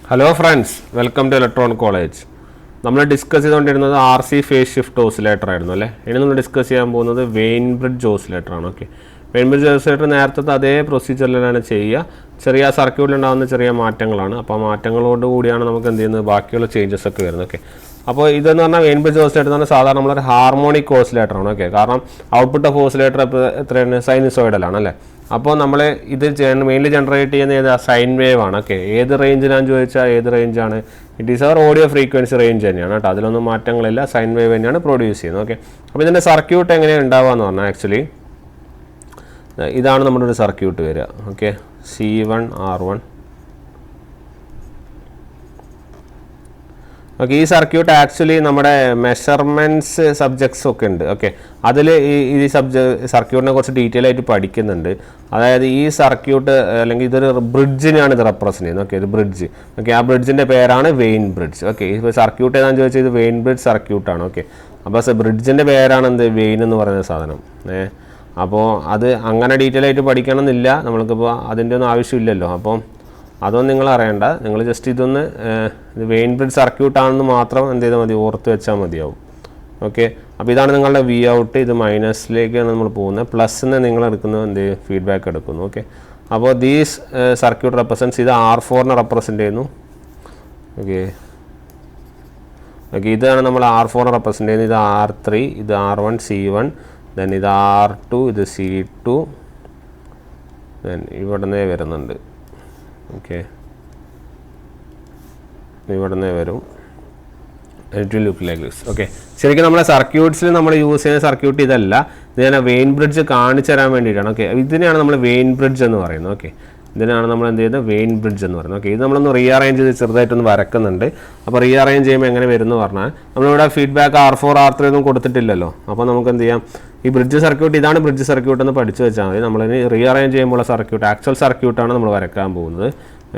Hello friends, welcome to electronic college. നമ്മൾ discuss ചെയ്തുകൊണ്ടിരുന്നത് RC phase shift oscillator ആയിരുന്നു അല്ലേ. ഇനി നമ്മൾ ഡിസ്കസ് ചെയ്യാൻ പോകുന്നത് Wien bridge oscillator okay. Wien, വെയിൻ ബ്രിഡ്ജ് ഓസിലേറ്റർ നേരത്തെ അതേ പ്രൊസീജിയറിലാണ് ചെയ്യുക. ചെറിയ സർക്യൂട്ടിലുണ്ടാകുന്ന ചെറിയ മാറ്റങ്ങളാണ്. അപ്പോൾ ആ മാറ്റങ്ങളോട് കൂടിയാണ് നമുക്ക് എന്ത് ചെയ്യുന്നത്, ബാക്കിയുള്ള ചേഞ്ചസ് ഒക്കെ വരുന്നത്. ഓക്കെ, അപ്പോൾ ഇതെന്ന് പറഞ്ഞാൽ വെയിൻ ബ്രിഡ്ജ് ഓസിലേറ്റർ എന്ന് പറഞ്ഞാൽ സാധാരണ നമ്മളൊരു ഹാർമോണിക് ഓസിലേറ്റർ ആണ്. ഓക്കെ, കാരണം ഔട്ട്പുട്ട് ഓഫ് ഓസിലേറ്റർ എത്രയാണ്, സൈനുസോയിഡലാണ് അല്ലേ. അപ്പോൾ നമ്മൾ ഇത് മെയിൻലി ജനറേറ്റ് ചെയ്യുന്ന ഏത് സൈൻ വേവ് ആണ്. ഓക്കെ, ഏത് റേഞ്ചിലാണെന്ന് ചോദിച്ചാൽ ഏത് റേഞ്ചാണ്, it is our audio frequency range തന്നെയാണ് കേട്ടോ. അതിലൊന്നും മാറ്റങ്ങളില്ല, സൈൻ വേവ് തന്നെയാണ് പ്രൊഡ്യൂസ് ചെയ്യുന്നത്. ഓക്കെ, അപ്പോൾ ഇതിൻ്റെ സർക്യൂട്ട് എങ്ങനെയാണ് ഉണ്ടാവുക എന്ന് പറഞ്ഞാൽ ആക്ച്വലി ഇതാണ് നമ്മുടെ ഒരു സർക്യൂട്ട് വരിക. Okay, C1 R1. ഓക്കെ, ഈ സർക്യൂട്ട് ആക്ച്വലി നമ്മുടെ മെഷർമെൻറ്റ്സ് സബ്ജക്ട്സ് ഒക്കെ ഉണ്ട്. ഓക്കെ, അതിൽ ഈ സർക്യൂട്ടിനെ കുറച്ച് ഡീറ്റെയിൽ ആയിട്ട് പഠിക്കുന്നുണ്ട്. അതായത് ഈ സർക്യൂട്ട് അല്ലെങ്കിൽ ഇതൊരു ബ്രിഡ്ജിനെയാണ് ഇത് റെപ്രസെൻറ്റ് ചെയ്യുന്നത്. ഓക്കെ, ഒരു ബ്രിഡ്ജ്. ഓക്കെ, ആ ബ്രിഡ്ജിൻ്റെ പേരാണ് വെയിൻ ബ്രിഡ്ജ്. ഓക്കെ, ഇപ്പോൾ സർക്യൂട്ട് ഏതാണെന്ന് ചോദിച്ചാൽ ഇത് വെയിൻ ബ്രിഡ്ജ് സർക്യൂട്ടാണ്. ഓക്കെ, അപ്പോൾ ബ്രിഡ്ജിൻ്റെ പേരാണ് എന്ത്, വെയിൻ എന്ന് പറയുന്ന സാധനം. അപ്പോൾ അത് അങ്ങനെ ഡീറ്റെയിൽ ആയിട്ട് പഠിക്കണം എന്നില്ല, നമ്മൾക്കിപ്പോൾ അതിൻ്റെ ഒന്നും ആവശ്യമില്ലല്ലോ. അപ്പം അതൊന്നും നിങ്ങൾ അറിയണ്ട, നിങ്ങൾ ജസ്റ്റ് ഇതൊന്ന് ഇത് വെയിൻ ബ്രിഡ്ജ് സർക്യൂട്ടാണെന്ന് മാത്രം എന്ത് ചെയ്താൽ മതി, ഓർത്ത് വെച്ചാൽ മതിയാവും. ഓക്കെ, അപ്പോൾ ഇതാണ് നിങ്ങളുടെ വി ഔട്ട്. ഇത് മൈനസിലേക്കാണ് നമ്മൾ പോകുന്നത്, പ്ലസ്സിന് നിങ്ങൾ എടുക്കുന്നത് എന്ത് ഫീഡ്ബാക്ക് എടുക്കുന്നു. ഓക്കെ, അപ്പോൾ ദീസ് സർക്യൂട്ട് റെപ്രസെൻറ്റ്സ്, ഇത് R4 റെപ്രസെൻറ്റ് ചെയ്യുന്നു. ഓക്കെ, ഓക്കെ, ഇതാണ് നമ്മൾ R4 റെപ്രസെൻറ്റ് ചെയ്യുന്നത്. ഇത് R3, ഇത് R1 C1, ദെൻ ഇത് R2, ഇത് C2, ദെൻ ഇവിടെ നിന്നേ വരുന്നുണ്ട്. ഓക്കെ, ഇവിടെ നിന്ന് വരും. It will look like this. Okay, ശരിക്കും നമ്മുടെ സർക്യൂട്ട്സിൽ നമ്മൾ യൂസ് ചെയ്യുന്ന സർക്യൂട്ട് ഇതല്ല, ഇത് ഞാൻ വെയിൻ ബ്രിഡ്ജ് കാണിച്ചു തരാൻ വേണ്ടിയിട്ടാണ്. ഓക്കെ, ഇതിനെയാണ് നമ്മൾ വെയിൻ ബ്രിഡ്ജ് എന്ന് പറയുന്നത്. ഓക്കെ, ഇതിനാണ് നമ്മൾ എന്ത് ചെയ്യുന്നത്, വെയിൻ ബ്രിഡ്ജ് എന്ന് പറയുന്നത്. ഓക്കെ, ഇത് നമ്മളൊന്ന് റീഅറേഞ്ച് ചെയ്ത് ചെറുതായിട്ടൊന്ന് വരക്കുന്നുണ്ട്. അപ്പോൾ റീഅറേഞ്ച് ചെയ്യുമ്പോൾ എങ്ങനെ വരുമെന്ന് പറഞ്ഞാൽ, നമ്മളിവിടെ ഫീഡ്ബാക്ക് R4 R3 ഒന്നും കൊടുത്തിട്ടില്ലല്ലോ. അപ്പോൾ നമുക്ക് എന്ത് ചെയ്യാം, ഈ ബ്രിഡ്ജ് സർക്യൂട്ട് ഇതാണ് ബ്രിഡ്ജ് സർക്യൂട്ട് എന്ന് പഠിച്ചു വെച്ചാൽ മതി. നമ്മളിനി റീഅറേഞ്ച് ചെയ്യുമ്പോൾ സർക്യൂട്ട് ആക്ച്വൽ സർക്യൂട്ടാണ് നമ്മൾ വരക്കാൻ പോകുന്നത്.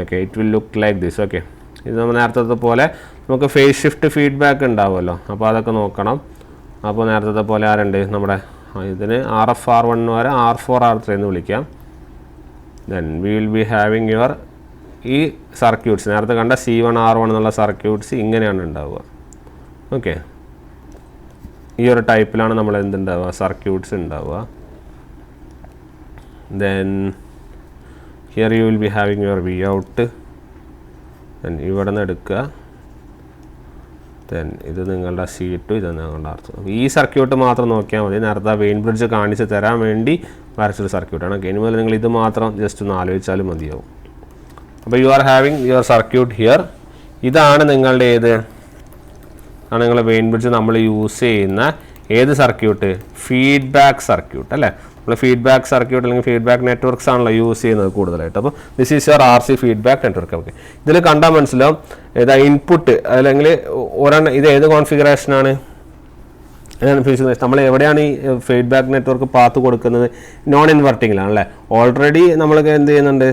Okay, it will look like this. Okay, ഇത് നമ്മൾ നേരത്തെ പോലെ നമുക്ക് ഫേസ് ഷിഫ്റ്റ് ഫീഡ്ബാക്ക് ഉണ്ടാവുമല്ലോ, അപ്പോൾ അതൊക്കെ നോക്കണം. അപ്പോൾ നേരത്തെ പോലെ ആരുണ്ട്, നമ്മുടെ ഇതിന് RF R1 വരെ R4 R3 എന്ന് വിളിക്കാം. Then we will be having your ഈ സർക്യൂട്ട്സ്, നേരത്തെ കണ്ട C1 R1 എന്നുള്ള സർക്യൂട്ട്സ് ഇങ്ങനെയാണ് ഉണ്ടാവുക. ഓക്കെ, ഈ ഒരു ടൈപ്പിലാണ് നമ്മൾ എന്തുണ്ടാവുക, സർക്യൂട്ട്സ് ഉണ്ടാവുക. Then here you will be having your V out. Then ഇവിടെ നിന്ന് എടുക്കുക. ദെൻ ഇത് നിങ്ങളുടെ C2, ഇത് നിങ്ങളുടെ R2. ഈ സർക്യൂട്ട് മാത്രം നോക്കിയാൽ മതി. നേരത്തെ വെയിൻ ബ്രിഡ്ജ് കാണിച്ച് തരാൻ വേണ്ടി വരച്ചൊരു സർക്യൂട്ടാണ്. ഇനി മുതൽ നിങ്ങൾ ഇത് മാത്രം ജസ്റ്റ് ഒന്ന് ആലോചിച്ചാലും മതിയാവും. അപ്പോൾ U are having your circuit here. ഇതാണ് നിങ്ങളുടെ ഏത്, ആണ് നിങ്ങളുടെ വെയിൻ ബ്രിഡ്ജ് നമ്മൾ യൂസ് ചെയ്യുന്ന ഏത് സർക്യൂട്ട്, ഫീഡ്ബാക്ക് സർക്യൂട്ട് അല്ലേ. നമ്മൾ ഫീഡ്ബാക്ക് സർക്യൂട്ട് അല്ലെങ്കിൽ ഫീഡ്ബാക്ക് നെറ്റ്വർക്ക്സ് ആണല്ലോ യൂസ് ചെയ്യുന്നത് കൂടുതലായിട്ട്. അപ്പോൾ this is your RC feedback network. Okay, ഇതിൽ കണ്ടാൽ മനസ്സിലാവും ഏതാ ഇൻപുട്ട് അല്ലെങ്കിൽ ഒരെണ്ണം, ഇത് ഏത് കോൺഫിഗറേഷനാണ്, നമ്മൾ എവിടെയാണ് ഈ ഫീഡ്ബാക്ക് നെറ്റ്വർക്ക് പാത്ത് കൊടുക്കുന്നത്, നോൺ ഇൻവെർട്ടിങ്ങിലാണ് അല്ലേ. ഓൾറെഡി നമ്മൾക്ക് എന്ത് ചെയ്യുന്നുണ്ട്,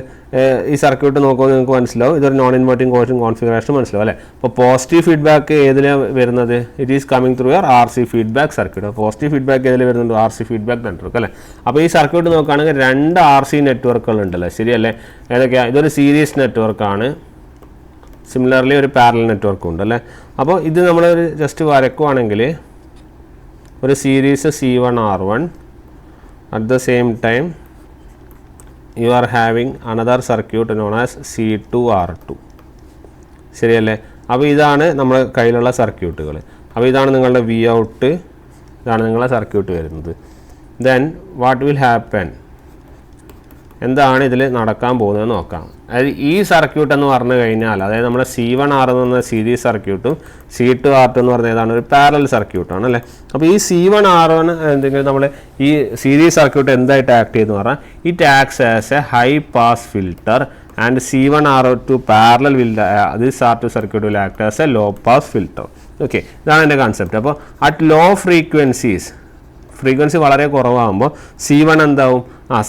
ഈ സർക്യൂട്ട് നോക്കുമ്പോൾ നിങ്ങൾക്ക് മനസ്സിലാവും ഇതൊരു നോൺ ഇൻവെർട്ടിംഗ് കോൺഫിഗറേഷൻ മനസ്സിലാവും അല്ലേ. അപ്പോൾ പോസിറ്റീവ് ഫീഡ്ബാക്ക് ഏതിലാണ് വരുന്നത്, it is coming through your RC feedback circuit. Positive feedback ഏതിൽ വരുന്നുണ്ട്, RC ഫീഡ്ബാക്ക് നെറ്റ്വർക്ക് അല്ലേ. അപ്പോൾ ഈ സർക്യൂട്ട് നോക്കുകയാണെങ്കിൽ 2 RC നെറ്റ്വർക്കുകൾ ഉണ്ടല്ലോ, ശരിയല്ലേ. ഏതൊക്കെയാണ്, ഇതൊരു സീരീസ് നെറ്റ്വർക്കാണ്, സിമിലർലി ഒരു പാരലൽ നെറ്റ്വർക്കും ഉണ്ട് അല്ലേ. അപ്പോൾ ഇത് നമ്മൾ ജസ്റ്റ് വരക്കുവാണെങ്കിൽ ഒരു series C1 R1, at the same time you are having another circuit known as C2 R2, ശരിയല്ലേ. അപ്പോൾ ഇതാണ് നമ്മുടെ കയ്യിലുള്ള സർക്യൂട്ടുകൾ. അപ്പോൾ ഇതാണ് നിങ്ങളുടെ വി ഔട്ട്, ഇതാണ് നിങ്ങളുടെ സർക്യൂട്ട് വരുന്നത്. ദെൻ വാട്ട് വിൽ ഹാപ്പൻ, എന്താണ് ഇതിൽ നടക്കാൻ പോകുന്നത് നോക്കാം. അതായത് ഈ സർക്യൂട്ട് എന്ന് പറഞ്ഞു കഴിഞ്ഞാൽ, അതായത് നമ്മുടെ C1 R എന്ന് പറഞ്ഞ സീരീസ് സർക്യൂട്ടും C2 R2 എന്ന് പറഞ്ഞ ഏതാണ് ഒരു പാരലൽ സർക്യൂട്ടാണ് അല്ലേ. അപ്പോൾ ഈ C1 R1 എന്തെങ്കിലും നമ്മൾ ഈ സീരീസ് സർക്യൂട്ട് എന്തായിട്ട് ആക്ട് ചെയ്യുന്നു പറഞ്ഞാൽ, it acts as a high pass filter and C1 R2 parallel will this R2 circuit will act as a low pass filter. Okay, ഇതാണ് എൻ്റെ കൺസെപ്റ്റ്. അപ്പോൾ അറ്റ് ലോ ഫ്രീക്വൻസി വളരെ കുറവാകുമ്പോൾ C1 എന്താവും,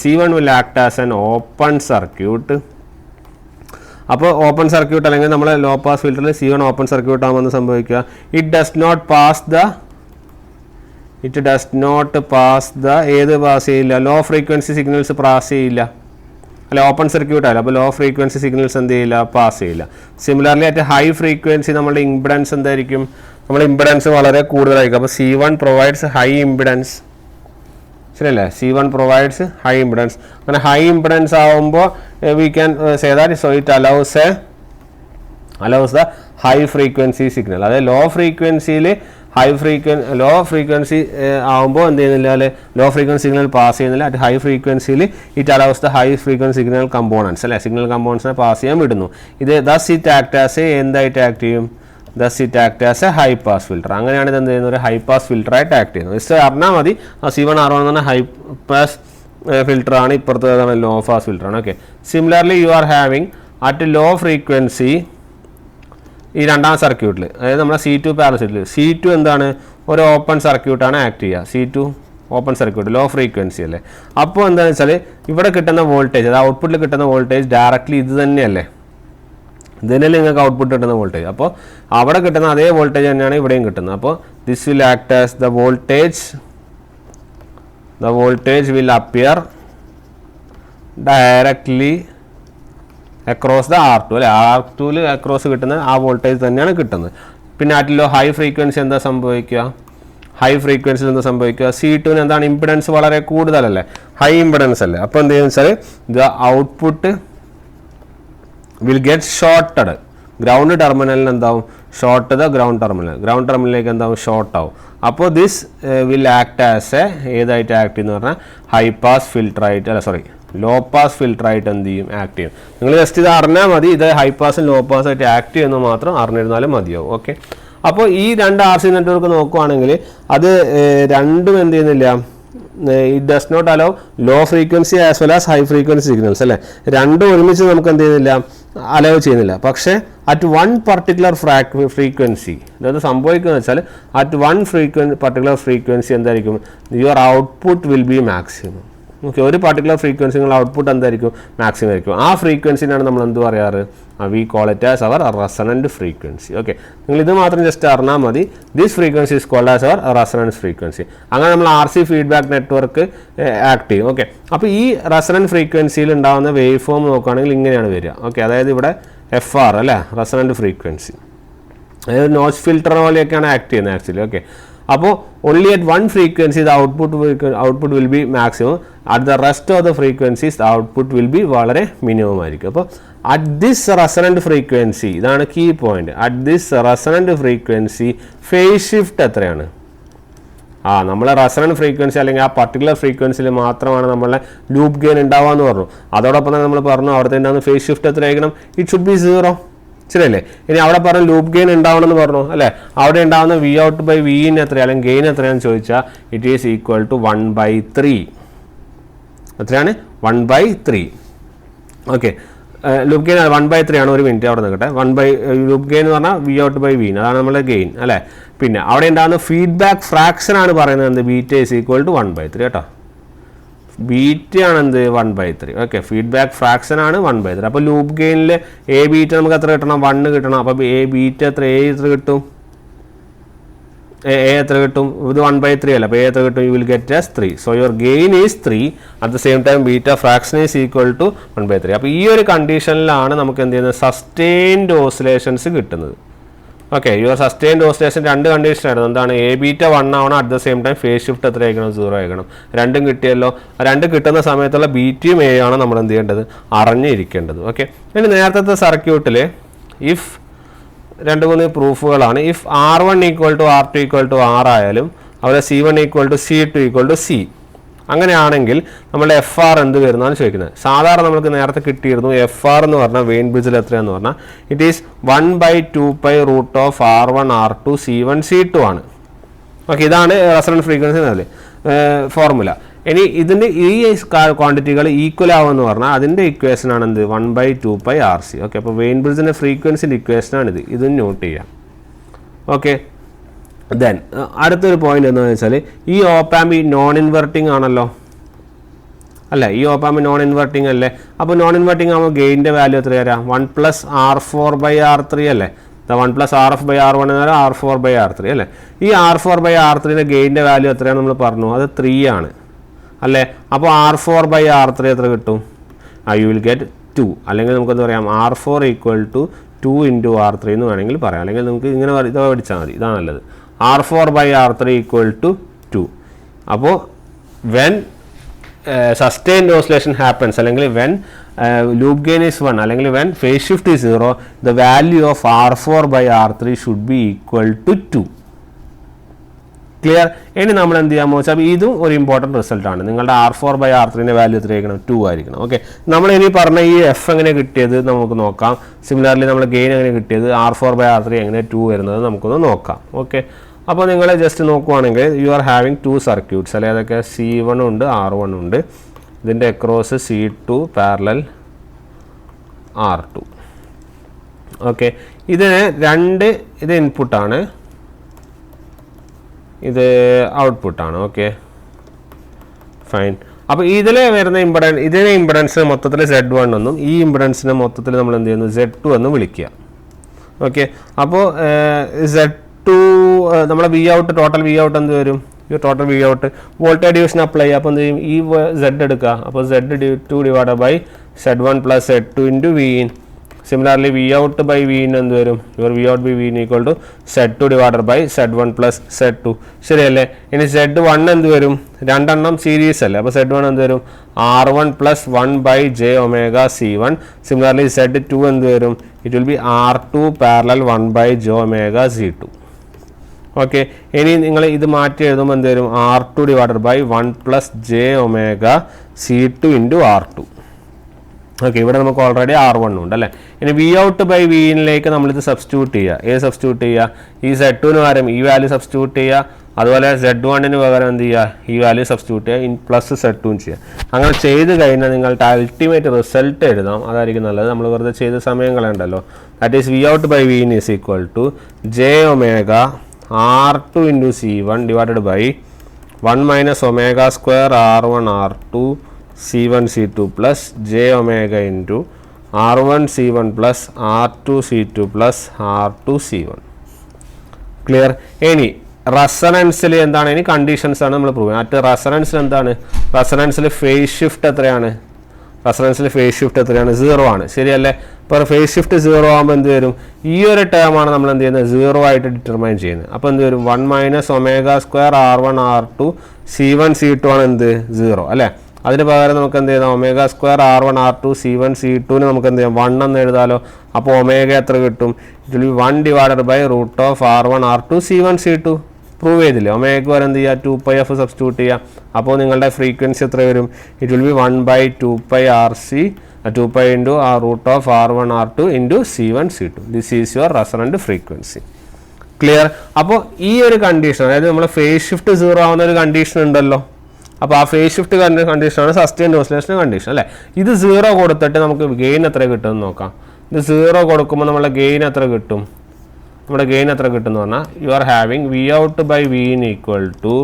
C1 will act as an open circuit. അപ്പോൾ open circuit അല്ലെങ്കിൽ നമ്മൾ low pass ഫിൽറ്ററിൽ C1 open circuit ആകുമെന്ന് സംഭവിക്കുക, it does not pass the ഏത് പാസ് ചെയ്യില്ല, ലോ ഫ്രീക്വൻസി സിഗ്നൽസ് പാസ് ചെയ്യില്ല. അല്ലെ, ഓപ്പൺ സർക്യൂട്ട് ആയാലും. അപ്പോൾ ലോ ഫ്രീക്വൻസി സിഗ്നൽസ് എന്ത് ചെയ്യില്ല, പാസ് ചെയ്യില്ല. സിമിലർലി അറ്റ് ഹൈ ഫ്രീക്വൻസി നമ്മുടെ ഇംപിഡൻസ് എന്തായിരിക്കും, നമ്മുടെ ഇംപിഡൻസ് വളരെ കൂടുതലായിരിക്കും. അപ്പോൾ C1 പ്രൊവൈഡ്സ് ഹൈ ഇംപിഡൻസ്, ശരിയല്ലേ, C1 പ്രൊവൈഡ്സ് ഹൈ ഇംപിഡൻസ്. അങ്ങനെ ഹൈ ഇംപിഡൻസ് ആവുമ്പോൾ we can say that so it allows the high frequency signal. അതായത് ലോ ഫ്രീക്വൻസിയിൽ ലോ ഫ്രീക്വൻസി ആകുമ്പോൾ എന്ത് ചെയ്യുന്നില്ല, അല്ലെ, ലോ ഫ്രീക്വൻസി സിഗ്നൽ പാസ് ചെയ്യുന്നില്ല. അറ്റ് ഹൈ ഫ്രീക്വൻസിയിൽ it allows the high frequency signal components, അല്ലെ, സിഗ്നൽ കമ്പോണൻസിനെ പാസ് ചെയ്യാൻ വിടുന്നു. ഇത് ദസ് ഇറ്റ് ആക്ട് ആസ് എന്തായിട്ട് ആക്ട് ചെയ്യും, does it act as a high pass filter. അങ്ങനെയാണ് ഇത് എന്ത് ചെയ്യുന്നത്, ഒരു ഹൈ പാസ് ഫിൽറ്ററായിട്ട് ആക്ട് ചെയ്യുന്നത്. ജസ്റ്റ് അറിഞ്ഞാൽ മതി, C1 R1 എന്ന് പറഞ്ഞാൽ ഹൈ പാസ് ഫിൽറ്ററാണ്, ഇപ്പുറത്ത് ലോ പാസ് ഫിൽറ്ററാണ്. Okay, similarly you are having at low frequency ഈ രണ്ടാം സർക്യൂട്ടിൽ, അതായത് നമ്മുടെ C2 പാരസിറ്റിൽ C2 എന്താണ്, ഒരു ഓപ്പൺ സർക്യൂട്ടാണ് ആക്ട് ചെയ്യുക. C2 open circuit, low frequency അല്ലേ. അപ്പോൾ എന്താണെന്ന് വെച്ചാൽ ഇവിടെ കിട്ടുന്ന വോൾട്ടേജ്, അത് ഔട്ട്പുട്ടിൽ കിട്ടുന്ന വോൾട്ടേജ് ഡയറക്റ്റ്ലി ഇത് തന്നെയല്ലേ, ഇതിനല്ലേ നിങ്ങൾക്ക് ഔട്ട്പുട്ട് കിട്ടുന്ന വോൾട്ടേജ്. അപ്പോൾ അവിടെ കിട്ടുന്ന അതേ വോൾട്ടേജ് തന്നെയാണ് ഇവിടെയും കിട്ടുന്നത്. അപ്പോൾ this will act as the voltage will appear directly across the R2, അല്ലെ, R2 അക്രോസ് കിട്ടുന്ന ആ വോൾട്ടേജ് തന്നെയാണ് കിട്ടുന്നത്. പിന്നെ അതിലോ ഹൈ ഫ്രീക്വൻസി എന്താ സംഭവിക്കുക, ഹൈ ഫ്രീക്വൻസിയിൽ എന്താ സംഭവിക്കുക, C2 എന്താണ്, ഇമ്പിഡൻസ് വളരെ കൂടുതലല്ലേ, ഹൈ ഇമ്പിഡൻസ് അല്ലേ. അപ്പോൾ എന്ത് ചെയ്യുന്നത് വെച്ചാൽ the output will get shorted, ground ടെർമിനലിന് എന്താവും, ഷോർട്ട് ദ ഗ്രൗണ്ട് ടെർമിനലിലേക്ക് എന്താവും, ഷോർട്ട് ആവും. അപ്പോൾ ദിസ് വിൽ ആക്ട് ആസ് ഏതായിട്ട് ആക്ട് എന്ന് പറഞ്ഞാൽ ഹൈ പാസ് ഫിൽറ്ററായിട്ട്, അല്ല സോറി, ലോ പാസ് ഫിൽറ്ററായിട്ട് എന്ത് ചെയ്യും, ആക്ട് ചെയ്യും. നിങ്ങൾ ജസ്റ്റ് ഇത് അറിഞ്ഞാൽ മതി, ഇത് ഹൈ പാസും ലോ പാസായിട്ട് ആക്ട് ചെയ്യുന്നത് മാത്രം അറിഞ്ഞിരുന്നാലും മതിയാവും. ഓക്കെ, അപ്പോൾ ഈ രണ്ട് RC നെറ്റ്വർക്ക് നോക്കുവാണെങ്കിൽ അത് രണ്ടും എന്ത് ചെയ്യുന്നില്ല, it does not allow low frequency as well as high frequency signals, അല്ലേ, രണ്ടും ഒരുമിച്ച് നമുക്ക് എന്ത് ചെയ്യുന്നില്ല, അലോ ചെയ്യുന്നില്ല. പക്ഷേ അറ്റ് വൺ പർട്ടിക്കുലർ ഫ്രീക്വൻസി, അതായത് സംഭവിക്കുന്നത് വെച്ചാൽ അറ്റ് വൺ പർട്ടിക്കുലർ ഫ്രീക്വൻസി എന്തായിരിക്കും, your output will be maximum. Okay, ഒരു പർട്ടിക്കുലർ ഫ്രീക്വൻസി നിങ്ങൾ ഔട്ട്പുട്ട് എന്തായിരിക്കും, മാക്സിമം ആയിരിക്കും. ആ ഫ്രീക്വൻസിനാണ് നമ്മൾ എന്ത് പറയാറ്, we call it as our resonant frequency. Okay, നിങ്ങൾ ഇത് മാത്രം ജസ്റ്റ് അറിഞ്ഞാൽ മതി, this frequency is called as our resonance frequency. അങ്ങനെ നമ്മൾ RC ഫീഡ്ബാക്ക് നെറ്റ്വർക്ക് ആക്ട് ചെയ്യും. ഓക്കെ, അപ്പോൾ ഈ റെസണൻറ്റ് ഫ്രീക്വൻസിയിൽ ഉണ്ടാകുന്ന വേവ് ഫോം നോക്കുകയാണെങ്കിൽ ഇങ്ങനെയാണ് വരിക. ഓക്കെ, അതായത് ഇവിടെ FR അല്ലേ, റെസണൻറ്റ് ഫ്രീക്വൻസി, അതായത് നോച്ച് ഫിൽറ്റർ പോലെയൊക്കെയാണ് ആക്ട് ചെയ്യുന്നത് ആക്ച്വലി. ഓക്കെ, അപ്പോൾ only at one frequency the output will be maximum, at the rest of the frequencies the output will be വളരെ മിനിമം ആയിരിക്കും. അപ്പോൾ at this resonant frequency, ഇതാണ് key point, at this resonant frequency phase shift എത്രയാണ്, നമ്മളെ resonant frequency അല്ലെങ്കിൽ ആ particular ഫ്രീക്വൻസിയിൽ മാത്രമാണ് നമ്മളെ ലൂപ്പ് ഗെയിൻ ഉണ്ടാവുക എന്ന് പറഞ്ഞു. അതോടൊപ്പം തന്നെ നമ്മൾ പറഞ്ഞു അവിടുത്തെ ഉണ്ടാകുന്ന ഫേസ് ഷിഫ്റ്റ് എത്രയായിരിക്കണം, ഇറ്റ് ഷുഡ് ബി 0, ശരിയല്ലേ. ഇനി അവിടെ പറഞ്ഞു ലൂപ്പ് ഗെയിൻ ഉണ്ടാവണമെന്ന് പറഞ്ഞു, അല്ലേ, അവിടെ ഉണ്ടാകുന്ന V out by V in എത്ര അല്ലെങ്കിൽ ഗെയിൻ എത്രയാണെന്ന് ചോദിച്ചാൽ ഇറ്റ് ഈസ് ഈക്വൽ ടു 1/3. എത്രയാണ്, 1/3. ഓക്കെ, ലൂപ്പ് ഗെയിൻ 1/3 ആണ്. ഒരു മിനിറ്റ് അവിടെ നിൽക്കട്ടെ. ലൂപ്പ് ഗെയിൻ എന്ന് പറഞ്ഞാൽ V out by V in, അതാണ് നമ്മുടെ ഗെയിൻ, അല്ലേ. പിന്നെ അവിടെ ഉണ്ടാകുന്ന ഫീഡ്ബാക്ക് ഫ്രാക്ഷൻ ആണ് പറയുന്നത് എന്ത്, ബീറ്റ ഈസ് ഈക്വൽ ടു 1/3 കേട്ടോ. ബീറ്റ ആണ് എന്ത്, 1/3. ഓക്കെ, ഫീഡ്ബാക്ക് ഫ്രാക്ഷൻ ആണ് 1/3. അപ്പോൾ ലൂപ്പ് ഗെയിനിൽ എ ബീറ്റ നമുക്ക് എത്ര കിട്ടണം, 1 കിട്ടണം. അപ്പോൾ എ ബീറ്റ എത്ര, എത്ര കിട്ടും, എത്ര കിട്ടും, ഇത് 1/3 അല്ല, അപ്പോൾ എത്ര കിട്ടും, you will get as 3. So your gain is 3, at the same time beta fraction is equal to 1/3. അപ്പോൾ ഈ ഒരു കണ്ടീഷനിലാണ് നമുക്ക് എന്ത് ചെയ്യുന്നത്, സസ്റ്റെയിൻഡ് ഓസിലേഷൻസ് കിട്ടുന്നത്. ഓക്കെ, യുവർ സസ്റ്റെയിൻഡ് ഓസിലേഷൻ രണ്ട് കണ്ടീഷനായിരുന്നു. എന്താണ്, എ ബീറ്റ 1 ആവണം, at the same time phase shift എത്ര ആയിരിക്കണം, 0 ആയിരിക്കണം. രണ്ടും കിട്ടിയല്ലോ. രണ്ടും കിട്ടുന്ന സമയത്തുള്ള ബീറ്റയും എ ആണ് നമ്മൾ എന്ത് ചെയ്യേണ്ടത്, അറിഞ്ഞിരിക്കേണ്ടത്. ഓക്കെ, ഇനി നേരത്തെ സർക്യൂട്ടിൽ if 2-3 പ്രൂഫുകളാണ്. If R1 = R2 = R ആയാലും അതുപോലെ C1 = C2 = C, അങ്ങനെയാണെങ്കിൽ നമ്മളുടെ FR എന്ത് വരുന്നതാണ് ചോദിക്കുന്നത്. സാധാരണ നമുക്ക് നേരത്തെ കിട്ടിയിരുന്നു FR എന്ന് പറഞ്ഞാൽ വെയിൻ ബ്രിഡ്ജിൽ എത്രയാന്ന് പറഞ്ഞാൽ it is 1/2π√R1 R2 C1 C2 ആണ്. ഓക്കെ, ഇതാണ് റെസണൻറ്റ് ഫ്രീക്വൻസി എന്നല്ലേ ഫോർമുല. ഇനി ഇതിൻ്റെ ഈ ക്വാണ്ടിറ്റികൾ ഈക്വൽ ആവുമെന്ന് പറഞ്ഞാൽ അതിൻ്റെ ഇക്വേഷനാണ് എന്ത്, 1/2πRC. ഓക്കെ, അപ്പോൾ വെയിൻ ബ്രിഡ്ജിൻ്റെ ഫ്രീക്വൻസിൻ്റെ ഇക്വേഷനാണിത്, ഇതും നോട്ട് ചെയ്യാം. ഓക്കെ, ദെൻ അടുത്തൊരു പോയിന്റ് എന്താണെന്ന് വെച്ചാൽ ഈ ഓപ്പാമ്പ് നോൺ ഇൻവെർട്ടിംഗ് ആണല്ലോ, അല്ലേ, ഈ ഓപ്പാമ്പ് നോൺ ഇൻവെർട്ടിംഗ് അല്ലേ. അപ്പോൾ നോൺ ഇൻവെർട്ടിംഗ് ആകുമ്പോൾ ഗെയിൻ്റെ വാല്യൂ എത്ര വരാം, 1+R4/R3 അല്ലേ. 1+RF/R1 എന്നാൽ R4/R3 അല്ലേ. ഈ R4/R3ൻ്റെ ഗെയിൻ്റെ വാല്യൂ എത്രയാണ് നമ്മൾ പറഞ്ഞു, അത് 3 ആണ്, അല്ലേ. അപ്പോൾ R4/R3 എത്ര കിട്ടും, യു വിൽ ഗെറ്റ് 2. അല്ലെങ്കിൽ നമുക്കെന്ത് പറയാം R4 equal to 2 into R3 എന്ന് വേണമെങ്കിൽ പറയാം. അല്ലെങ്കിൽ നമുക്ക് ഇങ്ങനെ ഇത് പഠിച്ചാൽ മതി, ഇതാണ് നല്ലത്. R4/R3 equal to 2. അപ്പോൾ വെൻ sustained oscillation happens അല്ലെങ്കിൽ when loop gain is 1 അല്ലെങ്കിൽ when phase shift is 0, the value of R4/R3 should be equal to 2. Clear? ഇനി നമ്മൾ എന്ത് ചെയ്യാമോ വെച്ചാൽ ഇതും ഒരു ഇമ്പോർട്ടൻറ്റ് റിസൾട്ടാണ്. നിങ്ങളുടെ R4/R3ൻ്റെ വാല്യൂ എത്രയായിരിക്കണം? 2 ആയിരിക്കണം. ഓക്കെ, നമ്മൾ ഇനി പറഞ്ഞ ഈ എഫ് എങ്ങനെ കിട്ടിയത് നമുക്ക് നോക്കാം. സിമിലർലി നമ്മൾ ഗെയിൻ എങ്ങനെ കിട്ടിയത്, R4/R3 എങ്ങനെ 2 വരുന്നത് നമുക്കൊന്ന് നോക്കാം. ഓക്കെ, അപ്പോൾ നിങ്ങൾ ജസ്റ്റ് നോക്കുവാണെങ്കിൽ യു ആർ ഹാവിങ് 2 സർക്യൂട്ട്സ് അല്ലെ, അതൊക്കെ C1 ഉണ്ട് R1 ഉണ്ട്. ഇതിൻ്റെ across C2 parallel R2. Okay, ഇതിന് ഇത് ഇൻപുട്ടാണ്, ഇത് ഔട്ട്പുട്ടാണ്. Okay fine. അപ്പോൾ ഇതിൽ വരുന്ന ഇതിനെ ഇമ്പിഡൻസിന് മൊത്തത്തിൽ Z1 എന്നും ഈ ഇമ്പിഡൻസിനെ മൊത്തത്തിൽ നമ്മൾ എന്ത് ചെയ്യുന്നു Z2 എന്നും വിളിക്കുക. ഓക്കെ, അപ്പോൾ Z2 നമ്മളെ ടോട്ടൽ വി ഔട്ട് എന്ത് വരും? ഈ total V out voltage division apply ചെയ്യുക. അപ്പോൾ എന്ത് ചെയ്യും? ഈ Z എടുക്കുക. അപ്പോൾ Z2 divide by Z1 plus Z2 into V in. Similarly V out by V in എന്ത് വരും? Your V out by V in equal to Z2 divided by Z1 plus Z2. ശരിയല്ലേ? ഇനി Z1 എന്ത് വരും? രണ്ടെണ്ണം series അല്ലേ, അപ്പോൾ Z1 എന്ത് വരും? R1 plus 1 by J omega C1. Similarly Z2 എന്ത് വരും? It will be R2 parallel 1 by J omega C2. Okay, ഇനി നിങ്ങൾ ഇത് മാറ്റി എഴുതുമ്പോൾ എന്ത് വരും? R2 divided by 1 plus J omega C2 into R2. Okay, ഇവിടെ നമുക്ക് ഓൾറെഡി R1 ഉണ്ട് അല്ലേ. ഇനി വി ഔട്ട് ബൈ വി ഇനിലേക്ക് നമ്മളിത് സബ്സ്റ്റിറ്റ്യൂട്ട് ചെയ്യുക. ഏത് സബ്സ്റ്റിറ്റ്യൂട്ട് ചെയ്യുക? ഈ Z2ന് പകരം ഈ വാല്യൂ സബ്സ്റ്റിറ്റ്യൂട്ട് ചെയ്യുക. അതുപോലെ Z1ന് പകരം എന്ത് ചെയ്യുക? ഈ വാല്യൂ സബ്സ്റ്റിറ്റ്യൂട്ട് ചെയ്യുക, പ്ലസ് Z2 ചെയ്യുക. അങ്ങനെ ചെയ്ത് കഴിഞ്ഞാൽ നിങ്ങളുടെ അൾട്ടിമേറ്റ് റിസൾട്ട് എഴുതാം. അതായിരിക്കും നല്ലത്. നമ്മൾ വെറുതെ ചെയ്ത സമയം കളയണ്ടല്ലോ. That is V out by V in is equal to J omega R2 into C1 divided by 1 minus omega square R1 R2 C1 C2 plus J omega into R1 C1 plus R2 C2 plus R2 C1. Clear? ഇനി റെസണൻസിൽ എന്താണ്? ഇനി conditions ആണ് നമ്മൾ prove ചെയ്യുന്നത്. റെസണൻസിൽ എന്താണ്? റെസണൻസിൽ face shift എത്രയാണ്? 0 ആണ്. ശരിയല്ലേ? ഇപ്പോൾ ഫേസ് ഷിഫ്റ്റ് 0 ആകുമ്പോൾ എന്ത് വരും? ഈ ഒരു ടേമാണ് നമ്മൾ എന്ത് ചെയ്യുന്നത്? 0 ആയിട്ട് ഡിറ്റർമൈൻ ചെയ്യുന്നത്. അപ്പോൾ എന്ത് വരും? 1 minus omega square R1 R2 C1 C2 ആണ് എന്ത്? 0 അല്ലേ. അതിന് പകരം നമുക്ക് എന്ത് ചെയ്യാം? Omega square R1 R2 C1 C2ന് നമുക്ക് എന്ത് ചെയ്യാം? 1 എന്ന് എഴുതാലോ. അപ്പോൾ ഒമേഗ എത്ര കിട്ടും? It will be 1 divided by root of R1 R2 C1 C2. Prove ചെയ്തില്ലേ? ഒമേഗയ്ക്ക് വരെ എന്ത് ചെയ്യുക? 2πf സബ്സ്റ്റിറ്റ്യൂട്ട് ചെയ്യുക. അപ്പോൾ നിങ്ങളുടെ ഫ്രീക്വൻസി എത്ര വരും? It will be 1/2πRC 2π into root of R1 R2 into C1 C2. This is your resonant frequency. Clear? അപ്പോൾ ഈ ഒരു കണ്ടീഷൻ, അതായത് നമ്മൾ ഫേസ് ഷിഫ്റ്റ് 0 ആവുന്ന ഒരു കണ്ടീഷൻ ഉണ്ടല്ലോ. അപ്പോൾ ആ ഫേസ് ഷിഫ്റ്റ് കണ്ടീഷനാണ് സസ്റ്റെയിൻഡ് ഓസിലേഷൻ കണ്ടീഷൻ അല്ലേ. ഇത് 0 കൊടുത്തിട്ട് നമുക്ക് ഗെയിൻ എത്ര കിട്ടുമെന്ന് നോക്കാം. ഇത് 0 കൊടുക്കുമ്പോൾ നമ്മളെ ഗെയിൻ എത്ര കിട്ടും? നമ്മുടെ ഗെയിൻ എത്ര കിട്ടും എന്ന് പറഞ്ഞാൽ you are having V out by V in equal to,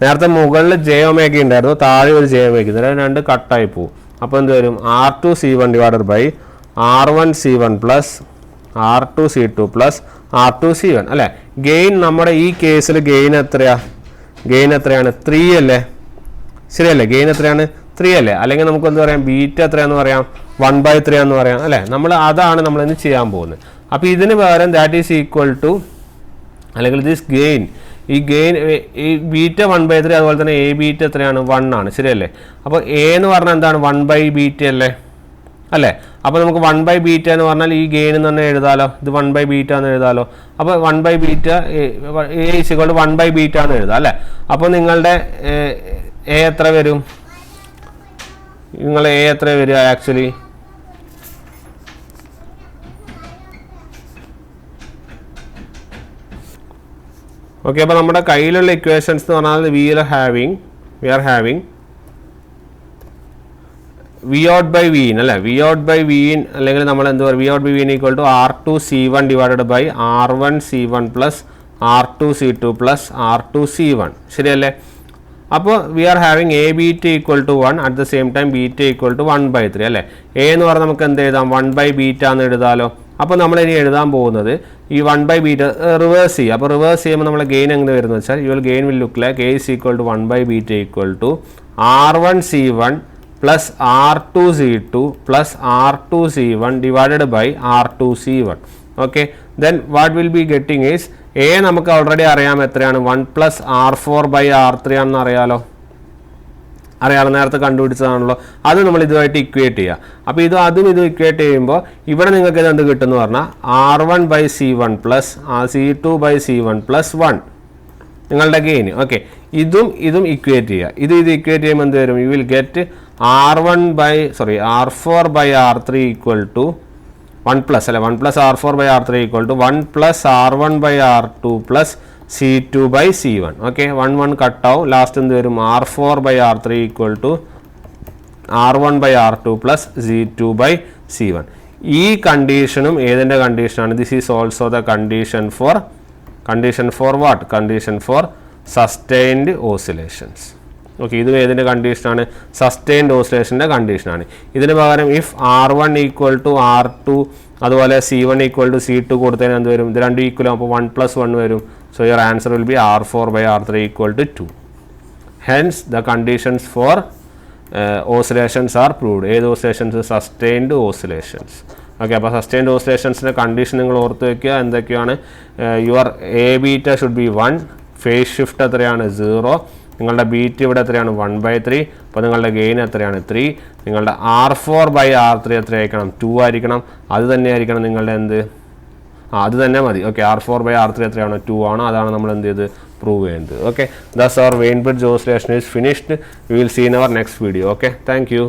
നേരത്തെ മുകളിൽ J ഒമേഗ ഉണ്ടായിരുന്നു, താഴെ ഒരു J ഒമേഗ, ഇതിൽ രണ്ട് കട്ടായി പോകും. അപ്പോൾ എന്ത് വരും? R2 C1 divided by R1 C1 plus R2 C2 plus R2 C1 അല്ലേ. ഗെയിൻ നമ്മുടെ ഈ കേസിൽ ഗെയിൻ എത്രയാണ്? 3 അല്ലേ. ശരിയല്ലേ? ഗെയിൻ എത്രയാണ്? 3 അല്ലേ. അല്ലെങ്കിൽ നമുക്ക് എന്ത് പറയാം? ബീറ്റ എത്രയാണെന്ന് പറയാം? 1/3 എന്ന് പറയാം അല്ലേ. അതാണ് നമ്മളിന്ന് ചെയ്യാൻ പോകുന്നത്. അപ്പോൾ ഇതിന് പകരം ദാറ്റ് ഈസ് ഈക്വൽ ടു, അല്ലെങ്കിൽ ദിസ് ഗെയിൻ, ഈ ബീറ്റ 1/3, അതുപോലെ തന്നെ എ ബീറ്റ എത്രയാണ്? 1 ആണ്. ശരിയല്ലേ? അപ്പോൾ എ എന്ന് പറഞ്ഞാൽ എന്താണ്? 1/β അല്ലേ. അപ്പോൾ നമുക്ക് 1/β എന്ന് പറഞ്ഞാൽ ഈ ഗെയിൻ എന്ന് തന്നെ എഴുതാലോ. ഇത് 1/β എന്ന് എഴുതാലോ. അപ്പോൾ 1/β എ ഈസ് ഈക്വൽ ടു 1/β എന്ന് എഴുതാം അല്ലേ. അപ്പോൾ നിങ്ങളുടെ എ എത്ര വരും? വരിക ആക്ച്വലി? ഓക്കെ, അപ്പോൾ നമ്മുടെ കയ്യിലുള്ള ഇക്വേഷൻസ് എന്ന് പറഞ്ഞാൽ we are having V out by V in അല്ലേ. V out by V in അല്ലെങ്കിൽ നമ്മൾ എന്ത് പറയും? V out by V in equal to R2 C1 divided by R1 C1 plus R2 C2 plus R2 C1. ശരിയല്ലേ? അപ്പോൾ we are having a beta equal to 1 at the same time beta equal to 1/3 അല്ലേ. A എന്ന് പറഞ്ഞാൽ നമുക്ക് എന്ത് എഴുതാം? 1/β എന്ന് എഴുതാലോ. അപ്പോൾ നമ്മൾ ഇനി എഴുതാൻ പോകുന്നത് ഈ 1/β റിവേഴ്സ് ചെയ്യുക. അപ്പോൾ റിവേഴ്സ് ചെയ്യുമ്പോൾ നമ്മൾ ഗെയിൻ എങ്ങനെ വരുന്നത് വെച്ചാൽ your gain will look like A is equal to 1/β equal to R1 C1 plus R2C2 plus R2C1 divided by R2C1. Okay, then what will be getting is A നമുക്ക് already അറിയാം എത്രയാണ് 1 plus R4 by R3 ആണെന്ന് അറിയാലോ, നേരത്തെ കണ്ടുപിടിച്ചതാണല്ലോ. അത് നമ്മൾ ഇതുമായിട്ട് equate ചെയ്യുക. അപ്പോൾ അതും ഇക്വേറ്റ് ചെയ്യുമ്പോൾ ഇവിടെ നിങ്ങൾക്ക് ഇത് എന്ത് കിട്ടുമെന്ന് പറഞ്ഞാൽ R1 by C1 plus C2 by C1 plus 1 നിങ്ങളുടെ ഗെയിൻ. ഓക്കെ, ഇതും ഇക്വേറ്റ് ചെയ്യുക. ഇത് ഇക്വേറ്റ് ചെയ്യുമ്പോൾ എന്ത് വരും? You will get R4 by R3 equal to 1 plus R4 by R3 equal to 1 plus R1 by R2 plus C2 by C1. Okay, 1 കട്ടാവും. Last എന്ത് വരും? R4 by R3 equal to R1 by R2 plus C2 by C1. ഈ കണ്ടീഷനും ഏതിൻ്റെ കണ്ടീഷനാണ്? This is also the condition for what? Condition for sustained oscillations. Okay, ഇതും ഏതിൻ്റെ കണ്ടീഷനാണ്? സസ്റ്റൈൻഡ് ഓസിലേഷൻ്റെ കണ്ടീഷനാണ്. ഇതിന് പകരം if R1 equal to R2 അതുപോലെ C1 ഈക്വൽ ടു C2 കൊടുത്തതിന് എന്ത് വരും? ഇത് രണ്ടും ഈക്വൽ അപ്പോൾ 1 പ്ലസ് 1 വരും. So your answer will be R4 by R3 equal to 2. Hence the conditions for oscillations are proved. ഏത് ഓസിലേഷൻസ്? Sustained oscillations. ഓക്കെ, അപ്പോൾ സസ്റ്റൈൻഡ് ഓസിലേഷൻസിൻ്റെ കണ്ടീഷൻ നിങ്ങൾ ഓർത്ത് വയ്ക്കുക. എന്തൊക്കെയാണ്? Your A beta should be 1, face shift എത്രയാണ്? 0, നിങ്ങളുടെ beat ഇവിടെ എത്രയാണ്? 1/3. അപ്പോൾ നിങ്ങളുടെ ഗെയിൻ എത്രയാണ്? 3. നിങ്ങളുടെ R4 by R3 എത്രയായിരിക്കണം? 2 ആയിരിക്കണം. അത് തന്നെ ആയിരിക്കണം നിങ്ങളുടെ എന്ത്? അത് തന്നെ മതി. ഓക്കെ, R4 by R3 എത്രയാണ്? 2 ആണ്. അതാണ് നമ്മൾ എന്ത് ചെയ്ത് പ്രൂവ് ചെയ്യുന്നത്. Okay, thus our Wien bridge oscillation is finished. We will see in our next video. Okay, thank U.